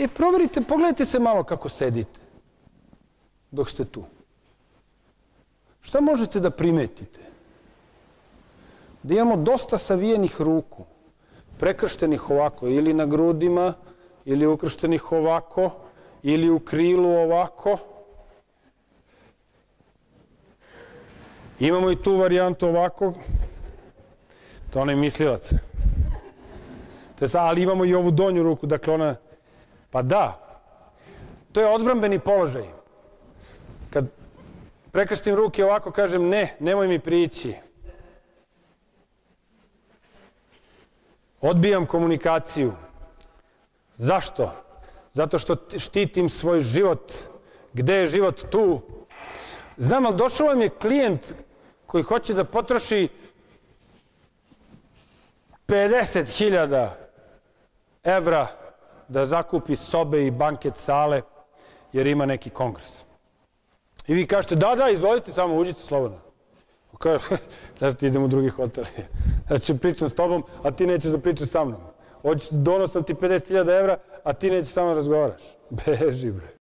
Proverite, pogledajte se malo kako sedite dok ste tu. Šta možete da primetite? Da imamo dosta savijenih ruku, prekrštenih ovako, ili na grudima, ili ukrštenih ovako, ili u krilu ovako. Imamo i tu varijantu ovako, to je onaj mislilac. Ali imamo i ovu donju ruku, dakle ona, pa da, to je odbrambeni položaj. Kad prekrstim ruke ovako, kažem ne, nemoj mi prići. Odbijam komunikaciju. Zašto? Zato što štitim svoj život. Gde je život? Tu. Znam, ali došao vam je klijent koji hoće da potroši 50.000 evra da zakupi sobe i banket sale jer ima neki kongres. I vi kažete, da, izvolite, samo uđite slobodno. Kaže, znaš ti idem u drugi hotel. Ja ću pričam s tobom, a ti nećeš da pričaš sa mnom. Donosam ti 50.000 evra, a ti nećeš sa mnom razgovaraš. Beži, bre.